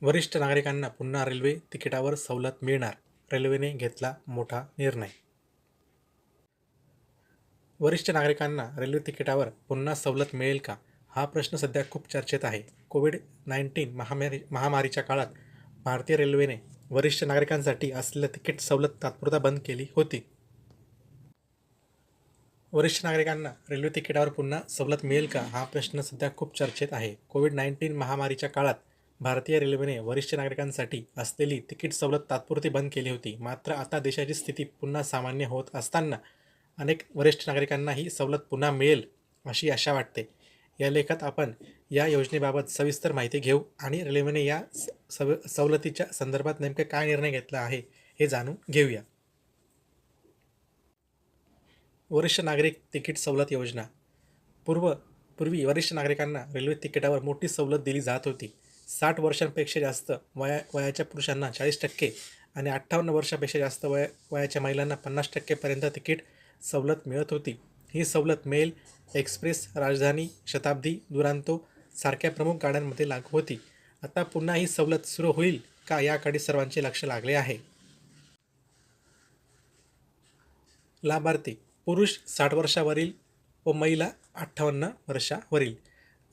वरिष्ठ नागरिकांना पुन्हा रेल्वे तिकिटावर सवलत मिळणार, रेल्वेने घेतला मोठा निर्णय. वरिष्ठ नागरिकांना रेल्वे तिकिटावर पुन्हा सवलत मिळेल का? हा प्रश्न सध्या खूप चर्चेत आहे. कोविड-19 महामारीच्या काळात भारतीय रेल्वेने वरिष्ठ नागरिकांसाठी असलेली तिकीट सवलत तात्पुरता बंद केली होती. वरिष्ठ नागरिकांना रेल्वे तिकिटावर पुन्हा सवलत मिळेल का? हा प्रश्न सध्या खूप चर्चेत आहे. कोविड-19 महामारीच्या काळात भारतीय रेल्वेने वरिष्ठ नागरिकांसाठी असलेली तिकीट सवलत तात्पुरती बंद केली होती. मात्र आता देशाची स्थिती पुन्हा सामान्य होत असताना अनेक वरिष्ठ नागरिकांना ही सवलत पुन्हा मिळेल अशी आशा वाटते. या लेखात आपण या योजनेबाबत सविस्तर माहिती घेऊ आणि रेल्वेने या सवलतीच्या संदर्भात नेमके काय निर्णय घेतला आहे हे जाणून घेऊया. वरिष्ठ नागरिक तिकीट सवलत योजना. पूर्वी वरिष्ठ नागरिकांना रेल्वे तिकिटावर मोठी सवलत दिली जात होती. 60 वर्षांपेक्षा जास्त वयाच्या पुरुषांना 40% आणि 58 वर्षापेक्षा जास्त वयाच्या महिलांना 50% पर्यंत तिकीट सवलत मिळत होती. ही सवलत मेल, एक्सप्रेस, राजधानी, शताब्दी, दुरांतो सारख्या प्रमुख गाड्यांमध्ये लागू होती. आता पुन्हा ही सवलत सुरू होईल का याकडे सर्वांचे लक्ष लागले आहे. लाभार्थी: पुरुष 60 वर्षावरील व महिला 58 वर्षावरील.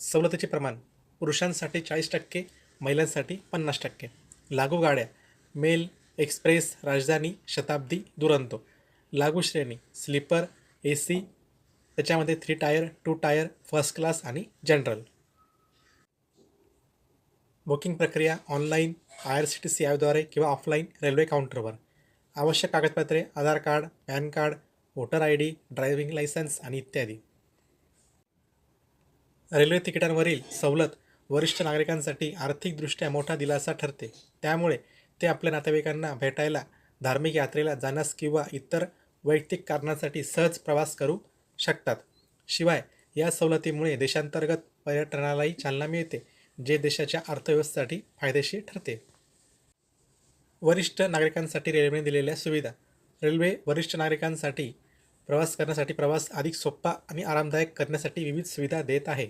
सवलतीचे प्रमाण: पुरुषांसाठी 40%, महिलांसाठी 50%. लागू गाड्या: मेल, एक्सप्रेस, राजधानी, शताब्दी, दुरंतो. लागू श्रेणी: स्लीपर, AC, त्याच्यामध्ये 3 टायर, 2 टायर, फर्स्ट क्लास आणि जनरल. बुकिंग प्रक्रिया: ऑनलाईन, IRCTC ॲपद्वारे किंवा ऑफलाईन रेल्वे काउंटरवर. आवश्यक कागदपत्रे: Aadhaar card, PAN card, voter ID, driving licence आणि इत्यादी. रेल्वे तिकिटांवरील सवलत वरिष्ठ नागरिकांसाठी आर्थिकदृष्ट्या मोठा दिलासा ठरते. त्यामुळे ते आपल्या नातेवाईकांना भेटायला, धार्मिक यात्रेला जाण्यास किंवा इतर वैयक्तिक कारणासाठी सहज प्रवास करू शकतात. शिवाय या सवलतीमुळे देशांतर्गत पर्यटनालाही चालना मिळते, जे देशाच्या अर्थव्यवस्थेसाठी फायदेशीर ठरते. वरिष्ठ नागरिकांसाठी रेल्वेने दिलेल्या सुविधा. रेल्वे वरिष्ठ नागरिकांसाठी प्रवास करण्यासाठी प्रवास अधिक सोपा आणि आरामदायक करण्यासाठी विविध सुविधा देत आहे.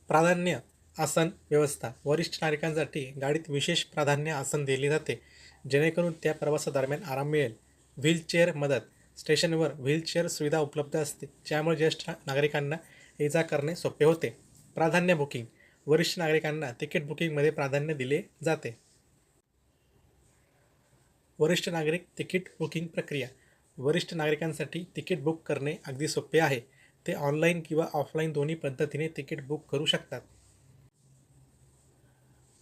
प्राधान्य आसन व्यवस्था. वरिष्ठ नागरिकांसाठी गाडीत विशेष प्राधान्य आसन दिले जाते, जेणेकरून त्या प्रवासादरम्यान आराम मिळेल. व्हीलचेअर मदत. स्टेशनवर व्हीलचेअर सुविधा उपलब्ध असते, ज्यामुळे ज्येष्ठ नागरिकांना ये-जा करणे सोपे होते. प्राधान्य बुकिंग. वरिष्ठ नागरिकांना तिकीट बुकिंगमध्ये प्राधान्य दिले जाते. वरिष्ठ नागरिक तिकीट बुकिंग प्रक्रिया. वरिष्ठ नागरिकांसाठी तिकीट बुक करणे अगदी सोपे आहे. ते ऑनलाईन किंवा ऑफलाईन दोन्ही पद्धतीने तिकीट बुक करू शकतात.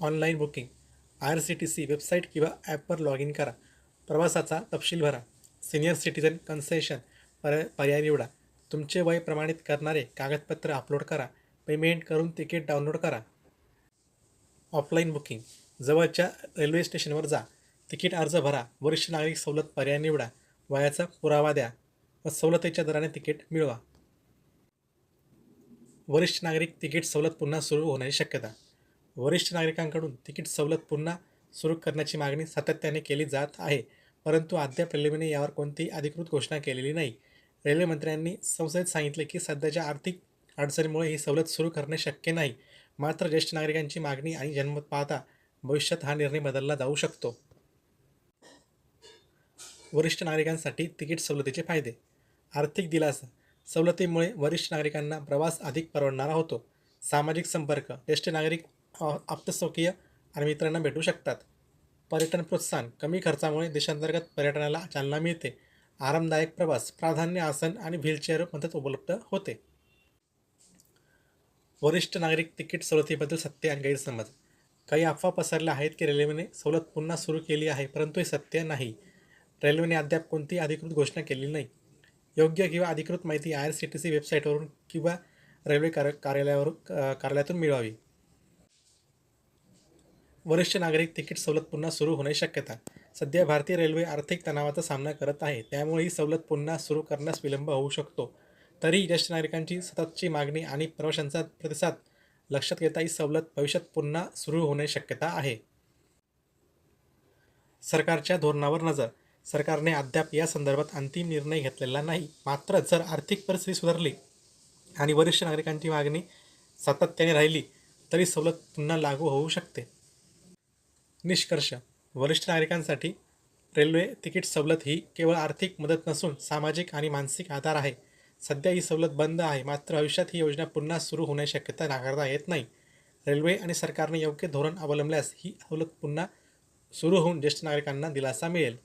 Online booking. IRCTC वेबसाईट किंवा ॲपवर लॉग इन करा. प्रवासाचा तपशील भरा. सिनियर सिटीझन कन्सेशन पर्याय निवडा. तुमचे वय प्रमाणित करणारे कागदपत्र अपलोड करा. पेमेंट करून तिकीट डाउनलोड करा. Offline booking. जवळच्या रेल्वे स्टेशनवर जा. तिकीट अर्ज भरा. वरिष्ठ नागरिक सवलत पर्याय निवडा. वयाचा पुरावा द्या व सवलतीच्या दराने तिकीट मिळवा. वरिष्ठ नागरिक तिकीट सवलत पुन्हा सुरू होण्याची शक्यता. वरिष्ठ नागरिकांकडून तिकीट सवलत पुन्हा सुरू करण्याची मागणी सातत्याने केली जात आहे, परंतु अद्याप रेल्वेने यावर कोणतीही अधिकृत घोषणा केलेली नाही. रेल्वे मंत्र्यांनी संसदेत सांगितले की सध्याच्या आर्थिक अडचणीमुळे ही सवलत सुरू करणे शक्य नाही. मात्र ज्येष्ठ नागरिकांची मागणी आणि जनमत पाहता भविष्यात हा निर्णय बदलला जाऊ शकतो. वरिष्ठ नागरिकांसाठी तिकीट सवलतीचे फायदे. आर्थिक दिलासा. सवलतीमुळे वरिष्ठ नागरिकांना प्रवास अधिक परवडणारा होतो. सामाजिक संपर्क. ज्येष्ठ नागरिक आप्तस्वकीय आणि मित्रांना भेटू शकतात. पर्यटन प्रोत्साहन. कमी खर्चामुळे देशांतर्गत पर्यटनाला चालना मिळते. आरामदायक प्रवास. प्राधान्य आसन आणि व्हीलचेअर मदत उपलब्ध होते. वरिष्ठ नागरिक तिकीट सवलतीबद्दल सत्य आणि गैरसमज. काही अफवा पसरल्या आहेत की रेल्वेने सवलत पुन्हा सुरू केली आहे, परंतु हे सत्य नाही. रेल्वेने अद्याप कोणतीही अधिकृत घोषणा केलेली नाही. योग्य किंवा अधिकृत माहिती IRCTC वेबसाईटवरून किंवा रेल्वे कार्यालयातून मिळवावी. वरिष्ठ नागरिक तिकीट सवलत पुन्हा सुरू होण्याची शक्यता. सध्या भारतीय रेल्वे आर्थिक तणावाचा सामना करत आहे, त्यामुळे ही सवलत पुन्हा सुरू करण्यास विलंब होऊ शकतो. तरी ज्येष्ठ नागरिकांची सततची मागणी आणि प्रवाशांचा प्रतिसाद लक्षात घेता ही सवलत भविष्यात पुन्हा सुरू होण्याची शक्यता आहे. सरकारच्या धोरणावर नजर. सरकारने अद्याप या संदर्भात अंतिम निर्णय घेतलेला नाही. मात्र जर आर्थिक परिस्थिती सुधारली आणि वरिष्ठ नागरिकांची मागणी सातत्याने राहिली तरी सवलत पुन्हा लागू होऊ शकते. निष्कर्ष: वरिष्ठ नागरिकांसाठी रेल्वे तिकीट सवलत ही केवळ आर्थिक मदत नसून सामाजिक आणि मानसिक आधार आहे. सध्या ही सवलत बंद आहे, मात्र भविष्यात ही योजना पुन्हा सुरू होण्याची शक्यता नाकारता येत नाही. रेल्वे आणि सरकारने योग्य धोरण अवलंबल्यास ही सवलत पुन्हा सुरू होऊन ज्येष्ठ नागरिकांना दिलासा मिळेल.